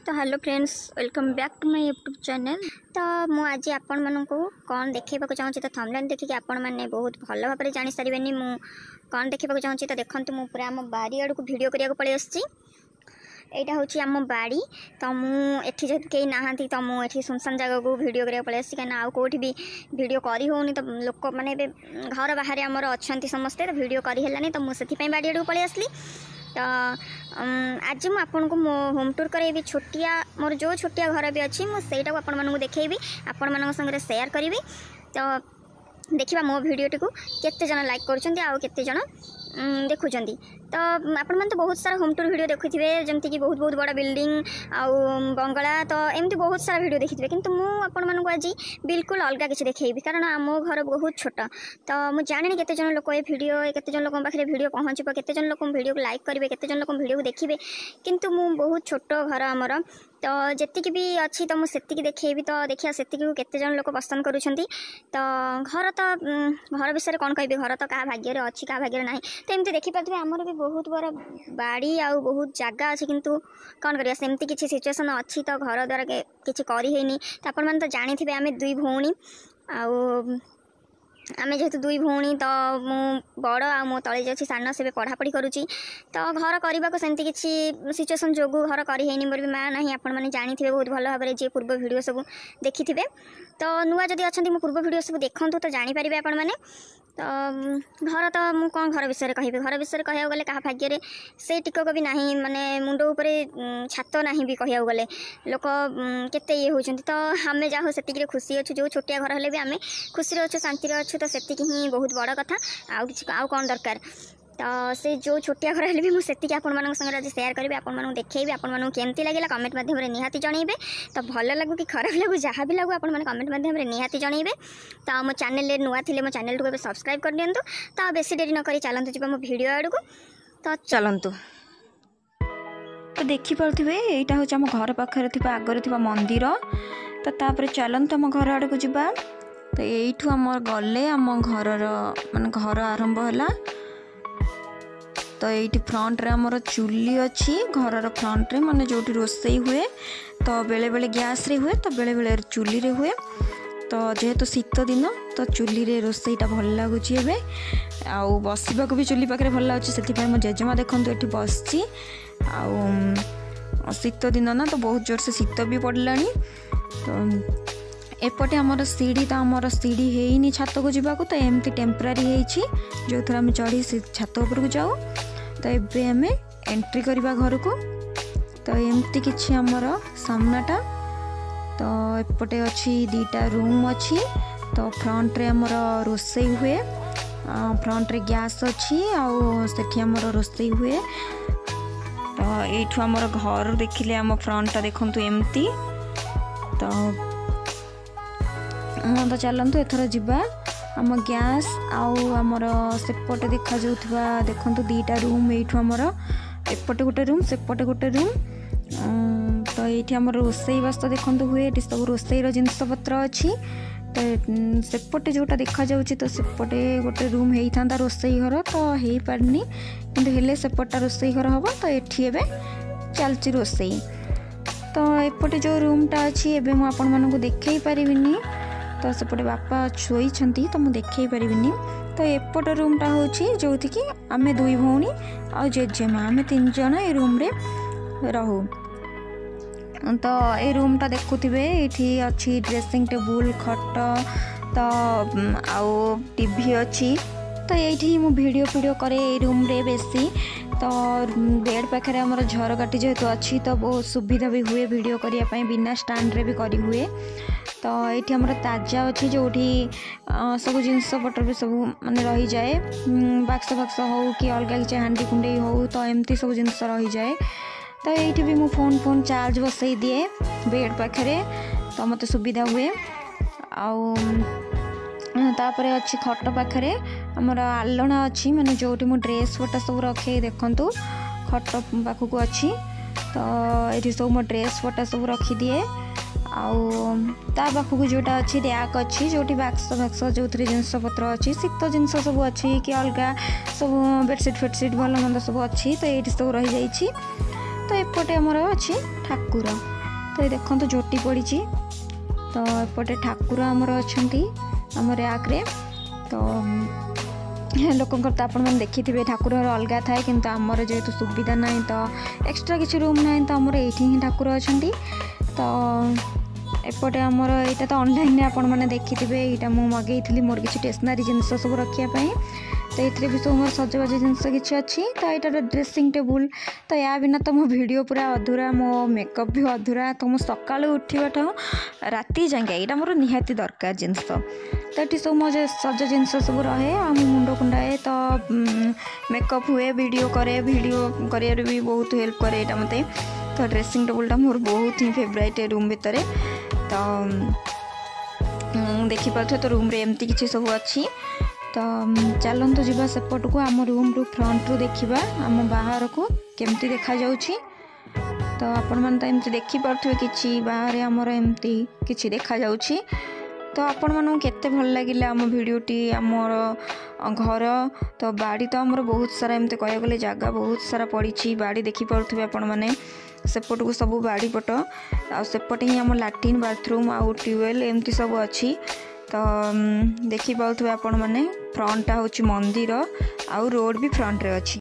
तो hello friends, welcome back to my YouTube channel. तो मु आज आपण मानू कौन देखा चाहूँगी तो थंबनेल देखिए आपण मैंने बहुत भल भाव में जानी सारे मु कौन देखा चाहूँगी। तो देखते मु पूरा आम बाड़ी आड़ को वीडियो करने पलि आसी। यहाँ हूँ आम बाड़ी। तो मुझे जेहतु कहीं ना तो मुझे सुनसान जगह को वीडियो करने पलि आसी कहीं आउ कौटी भी वीडियो करी होनी। तो लोक मैंने घर बाहर आमर अच्छा समस्ते तो वीडियो करी तो मुझे बाड़ी आड़ को पलि आसली। तो आज मुझे आपन को मो होम टूर करेबी छोटिया मोर जो छोटिया घर भी अच्छी मुझे आपण मानू देखी आपण मान संगे शेयर करी। तो देखा मो भिडटी को केते जन लाइक कर देखुं। तो आपण मैंने तो बहुत सारा होम टूर वीडियो देखुए जमती कि बहुत बहुत बड़ा बिल्डिंग आउ बंगला तो एमती बहुत सारा वीडियो देखिए। किंतु मुझे आज बिल्कुल अलग किसी देखेबी कारण मो घर बहुत छोट। तो मुझे जानी केते जन लोक ये वीडियो केते जन लोक पाखे वीडियो पहुँचब केते जन लोक वीडियो को लाइक करेंगे केते जन लोक वीडियो को देखिए। किंतु मु बहुत छोट घर आमर तो जी भी अच्छी तो मुझे देखेबी। तो देखिए से केते जन लोक पसंद करुँच। तो घर विषय कौन कह घर तो क्या भाग्य अच्छी क्या भाग्य ना तो एमती देखिपे आमर भी बहुत बड़ा बाड़ी आ बहुत जगह अच्छी। किंतु कौन करिया सेमती किसी सिचुएसन अच्छी तो घर द्वारा किसी करनी। तो आपण मैंने तो जानी थे आम दुई भौणी आम जेहेतु दुई भौणी तो मु बड़ आ मो तले जो सान से पढ़ापढ़ी करुँची। तो घर करने को सेमती किसी सिचुएसन जो घर करनी मोर भी माँ ना आपण मैंने जानी थे बहुत भल भाव जी पूर्व वीडियो सब देखी थे। तो नुआ जदि अच्छा मो पूर्व वीडियो सब देखूँ तो जानीपर आपण मैंने। तो घर तो मु कौन घर विषय कहि घर विषय कह गले क्या भाग्य से टिकक भी नहीं माने मुंड उपरे छात ना भी कह गले लोक केते ये होती। तो आम जा से खुशी अच्छु जो छोटिया घर हेल्ले भी आम खुशी अच्छु शांति अच्छु। तो से ही बहुत बड़ कथा आउ कौन दरकार। तो से जो छोटिया घर हेल्ले भी मुझे आपण संगे आज शेयर करी आपण देखी आपण केमती लगे कमेंट माध्यम निहाती जनइबे। तो भल लगू कि खराब लगू जहाँ भी लगू आपण कमेंट माध्यम निहाती जनइबे। तो मो चैनल नुआ थी मो चैनल को सब्सक्राइब कर दिंतु। तो बेसी डेरी न करी चलतु जी मो वीडियो आड़ को तो चलतु। तो देखिपे यहाँ हूँ आम घर पाखे आगर थी मंदिर। तो तापर चलतु आम घर आड़ को जावा। तो यू आम गले आम घर मान घर आरंभ है। तो ये फ्रंट रे आमर चुली अच्छी घर फ्रंट रे माने जो रोसई हुए तो बेले बेले गैस रे हुए तो बेले बेले चुली रे हुए। तो जेहेतु शीत दिन तो चुली रे रोसईटा भल लगुच आउ बसवा भी चुली पाखे भल लगुच से मो जेजेमा देखूँ ये बसची आउ शीत दिन ना तो बहुत जोर से शीत भी पड़ला। तो एपटे आमर सीढ़ी तो आमर सीढ़ी है छात को जावाक तो एमती टेम्परारी है जो थोड़ा आम चढ़ी छात उपर को जाऊ। तो एबे आम एंट्री करवा घर को। तो एमती किछि आमर सामनाटा। तो एपटे अच्छी दीटा रूम अच्छी। तो फ्रंट रे आमर रोसई हुए फ्रंट रे गैस अच्छी आउ सेठी आमर रोसई हुए। तो एठू आमर घर देखिले आम फ्रंटटा देखंतु एमती। तो चलतु एथर जीवा आम गैस आउ आमर सेपटे देखा जाउथबा देखंतु दीटा रूम एठू आमर एपटे गोटे रूम सेपटे गोटे रूम। तो ये आमर रोसई बास देखंतु हुए ये सब रोसईर जिनपत्र अच्छी। तो सेपटे जोटा देखा जाउची तो सेपटे गोटे रूम होता रोसई घर तो हो पारनी किंतु हेले सेपटा रोसई घर हम। तो ये चलची रोसई। तो एपटे जो रूमटा अच्छी एबे मु आपण मानकु देखै परिबिनी। तो सेपटे बापा शोई तो मुझे देखई पारिनी। तो एपट रूमटा हूँ जो कि आम दुई भौणी आ जेजेमा आम तीन जन ए रूम रे रहू। तो ये रूमटा देखुवे ये अच्छी ड्रेसिंग टेबुल खट तो आउ टीवी अच्छी। तो ये मु वीडियो फीडियो करे रूम रे बेसी। तो बेड पाखे आमर झरकाटी जेहेतु अच्छी तो बहुत सुविधा भी हुए वीडियो करने बिना स्टैंड रे भी करी हुए। तो ये आमर ताजा अच्छी जो सब जिनस पटर भी सब माने रही जाए बाक्स फाक्स हो कि अलग किसी हांडी कुंडे हो तो एमती सब जिनस रही जाए। तो ये भी मो फोन चार्ज बसई दिए बेड पाखे तो मत सुविधा हुए। आपर अच्छी खट पाखे आमर आलना अच्छी माने जो मो ड्रेस पटा सब रखे देखु खट पाखक अच्छी। तो ये सब मो ड्रेस पटा सब रखिदिए पाखक जोटा अच्छी रैक अच्छी जो बाक्स फाक्स जो जिनपत्र अच्छी शीत जिनस सब अच्छी कि अलग सब बेडसीट फेडसीट भल मंद सब अच्छी। तो ये सब रही जाइए। तो एपटे आमर अच्छी ठाकुर तो ये देखो झोटी पड़ी। तो एपटे ठाकुर आमर अच्छा आम रैक रे। तो लोकंर तो आप देखी थे ठाकुर अलग थाए कि आमर जेहेतु सुविधा ना तो एक्सट्रा किसी रूम ना तो आमर ये ही ठाकुर अच्छा। तो एपटे आमर यहाँ तो ऑनलाइन आपण मैंने देखी थे यहाँ मुझे मगेली मोर किसी स्टेशनरी जिनस सब रखापी। तो ये भी सब मोर सजबाज जिनस किसी अच्छी। तो यहाँ ड्रेसिंग टेबुल। तो या बिना तो मो वीडियो पूरा अधूरा, मो मेकअप भी अधूरा। तो मो सका उठा राति जाए यहाँ मोर निहाती दरकार जिनस। तो ये सब मो सज जिनस सब रहे आम मुंड कुंडाए। तो मेकअप हुए, वीडियो करे, वीडियो कर भी बहुत हेल्प करे यहाँ मत। तो ड्रेसिंग टेबुलटा मोर बहुत ही फेवरेट रूम भितर। तो देखिपे तो रूम रे एमती किसी सब अच्छी। तो चलतु जावा सेपट को आम रूम रु फ्रंट रु देखा आम बाहर को केमती देखा जाउछि। तो आपण मन तो एमती देखि पारथुवे किछि बाहर आमर एमती किछि देखा जाउछि। तो आपण मन केते भल लागिले आम वीडियोटी आमर घर। तो बाड़ी तो आमर बहुत सारा एमती कह गले जगह बहुत सारा पड़ी बाड़ी देखि पारथुवे आपण माने सेपट को सब बाड़ी पट आ सेपटे ही आम लैट्रिन बाथरूम आउ ट्यूबवेल एमती सब अच्छी। तो देखि पारथुवे आपण माने फ्रंटटा होछि मंदिर आउ रोड भी फ्रंट रे अच्छी।